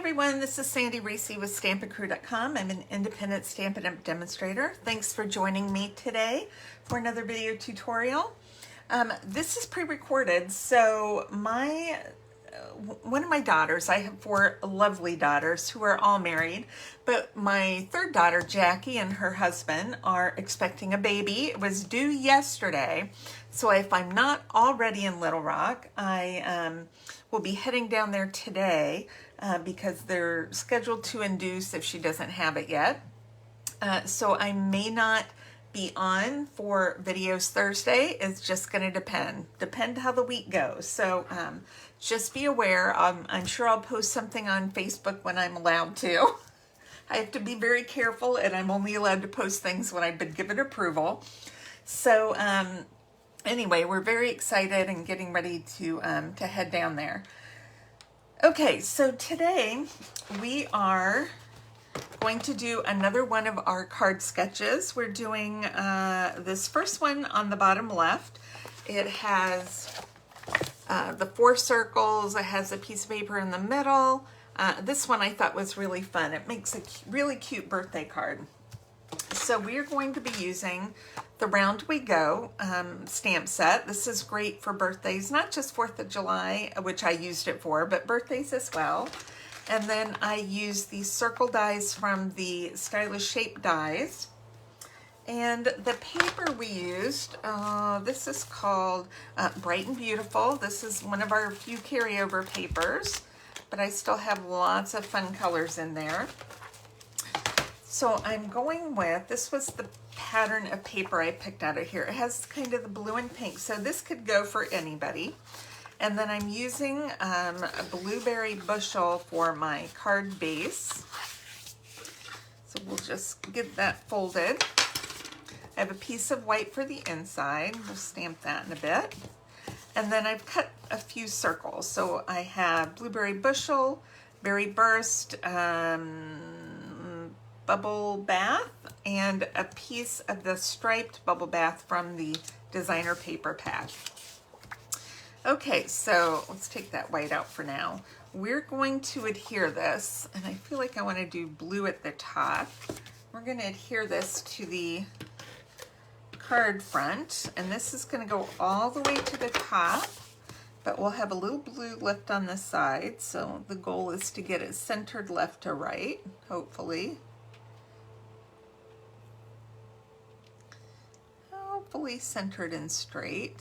everyone, this is Sandy Reese with StampinCrew.com. I'm an independent Stampin' Up! Demonstrator. Thanks for joining me today for another video tutorial. This is pre-recorded, so one of my daughters, I have 4 lovely daughters who are all married, but my third daughter, Jackie, and her husband are expecting a baby. It was due yesterday, so if I'm not already in Little Rock, I will be heading down there today because they're scheduled to induce if she doesn't have it yet. So I may not be on for videos Thursday. It's just going to depend how the week goes. So just be aware. I'm sure I'll post something on Facebook when I'm allowed to. I have to be very careful, and I'm only allowed to post things when I've been given approval. So anyway, we're very excited and getting ready to head down there. Okay, so today we are going to do another one of our card sketches. We're doing this first one on the bottom left. It has the 4 circles. It has a piece of paper in the middle. This one I thought was really fun. It makes a really cute birthday card. So we're going to be using the Round We Go stamp set. This is great for birthdays, not just 4th of July, which I used it for, but birthdays as well. And then I use these circle dies from the Stylish Shape dies. And the paper we used, this is called Bright and Beautiful. This is one of our few carryover papers, but I still have lots of fun colors in there. So I'm going with, this was the pattern of paper I picked out of here. It has kind of the blue and pink, so this could go for anybody. And then I'm using a Blueberry Bushel for my card base. So we'll just get that folded. I have a piece of white for the inside. We'll stamp that in a bit. And then I've cut a few circles. So I have Blueberry Bushel, Berry Burst, Bubble Bath, and a piece of the striped Bubble Bath from the designer paper pack. Okay, so let's take that white out for now. We're going to adhere this, and I feel like I want to do blue at the top. We're going to adhere this to the card front, and this is going to go all the way to the top, but we'll have a little blue left on the side, so the goal is to get it centered left to right, hopefully. Hopefully centered and straight.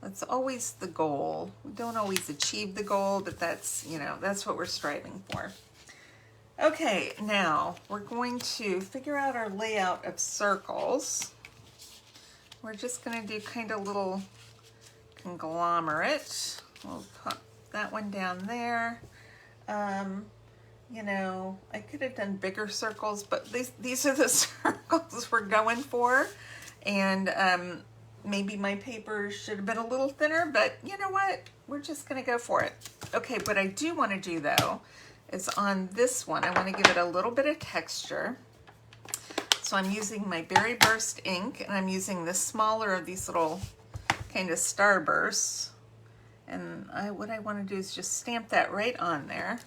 That's always the goal. We don't always achieve the goal, but that's, that's what we're striving for. Okay, now we're going to figure out our layout of circles. We're just going to do kind of little conglomerate. We'll put that one down there. I could have done bigger circles, but these are the circles we're going for. And maybe my paper should have been a little thinner, but you know what? We're just going to go for it. Okay, what I do want to do, though, is on this one, I want to give it a little bit of texture. So I'm using my Berry Burst ink, and I'm using the smaller of these little kind of starbursts. And what I want to do is just stamp that right on there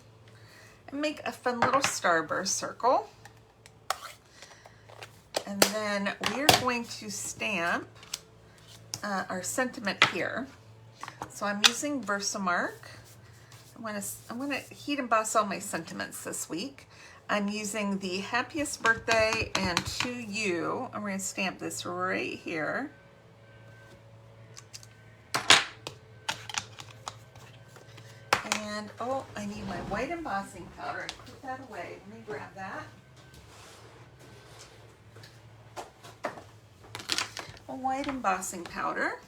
and make a fun little starburst circle. And then we're going to stamp our sentiment here. So I'm using Versamark. I want to heat emboss all my sentiments this week. I'm using the Happiest Birthday and To You. I'm going to stamp this right here. And oh, I need my white embossing powder. I put that away. Let me grab that. A white embossing powder.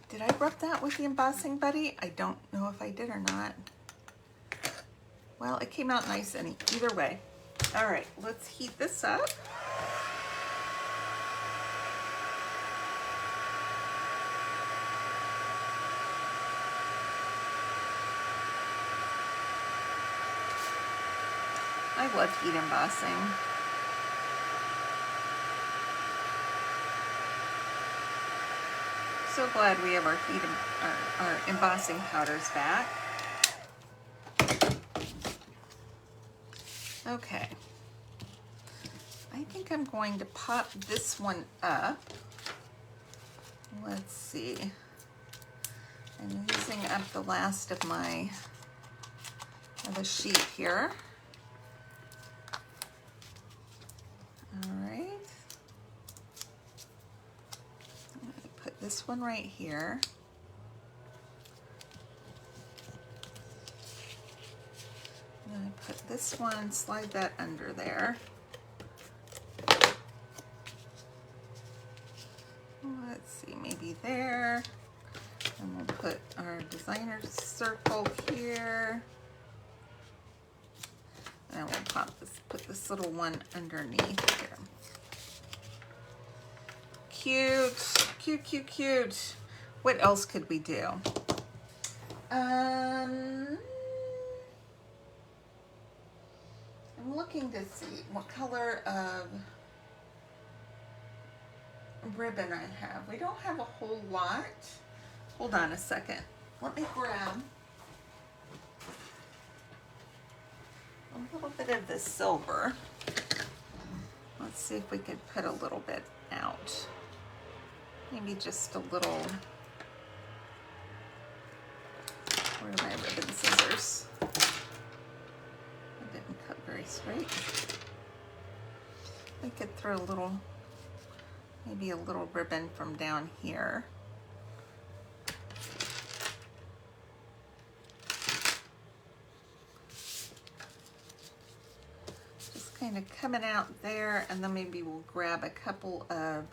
Did I rub that with the embossing buddy? I don't know if I did or not. Well, it came out nice either way. All right, let's heat this up. I love heat embossing. So glad we have our embossing powders back. Okay. I think I'm going to pop this one up. Let's see. I'm using up the last of my other sheet here. All right. I'm going to put this one right here. I'm going to put this one, slide that under there. Let's see, maybe there. And we'll put our designer circle here. And we'll put this little one underneath here. Cute, cute, cute, cute. What else could we do? I'm looking to see what color of ribbon I have. We don't have a whole lot. Hold on a second. Let me grab a little bit of this silver. Let's see if we could put a little bit out. Maybe just a little. Where are my ribbon scissors? I didn't cut very straight. We could throw a little, maybe a little ribbon from down here. Just kind of coming out there, and then maybe we'll grab a couple of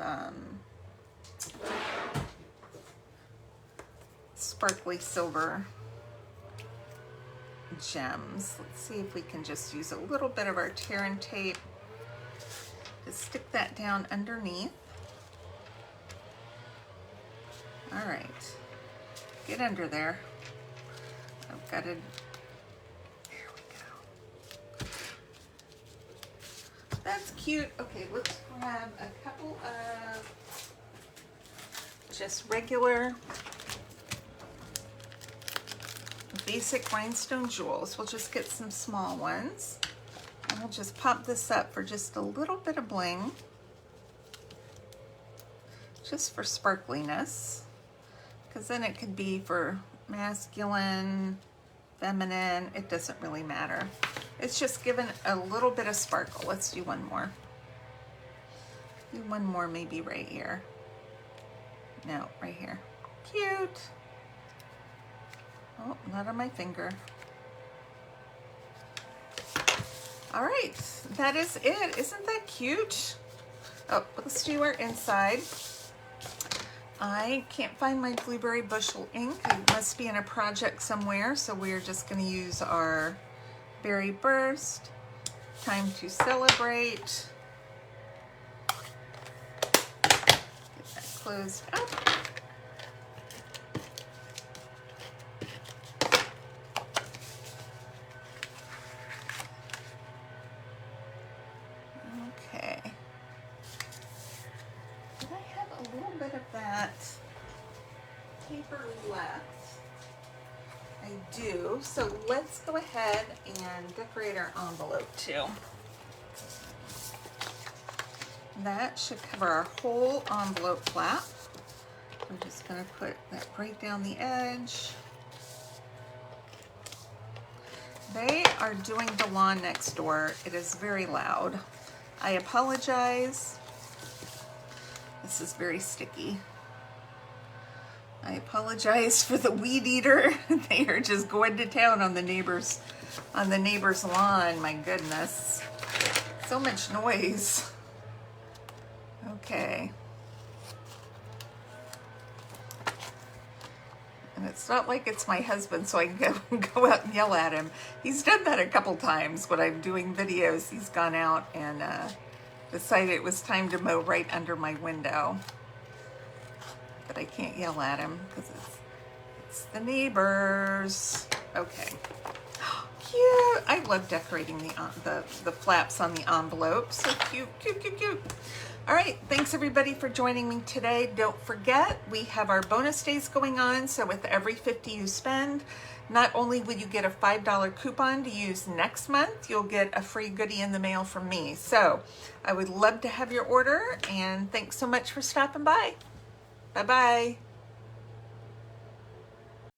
sparkly silver gems. Let's see if we can just use a little bit of our tear and tape to stick that down underneath. All right, get under there. I've got to, there we go. That's cute. Okay, let's grab a couple of just regular basic rhinestone jewels. We'll just get some small ones. And we'll just pop this up for just a little bit of bling. Just for sparkliness. Because then it could be for masculine, feminine, it doesn't really matter. It's just given a little bit of sparkle. Let's do one more. Do one more maybe right here. No, right here. Cute. Oh, not on my finger. All right, that is it. Isn't that cute? Oh, let's do our inside. I can't find my Blueberry Bushel ink. It must be in a project somewhere, so we're just going to use our Berry Burst. Time to celebrate. Get that closed up. Okay. Did I have a little bit of that paper left? I do. So let's go ahead and decorate our envelope too. That should cover our whole envelope flap. I'm just going to put that right down the edge. They are doing the lawn next door. It is very loud. I apologize. This is very sticky. I apologize for the weed eater. They are just going to town on the neighbor's lawn. My goodness. So much noise. Okay. And it's not like it's my husband, so I can go out and yell at him. He's done that a couple times when I'm doing videos. He's gone out and decided it was time to mow right under my window. But I can't yell at him because it's the neighbors. Okay. Cute. I love decorating the flaps on the envelope. So cute, cute, cute, cute. All right, thanks everybody for joining me today. Don't forget, we have our bonus days going on. So with every 50 you spend, not only will you get a $5 coupon to use next month, you'll get a free goodie in the mail from me. So I would love to have your order, and thanks so much for stopping by. Bye-bye.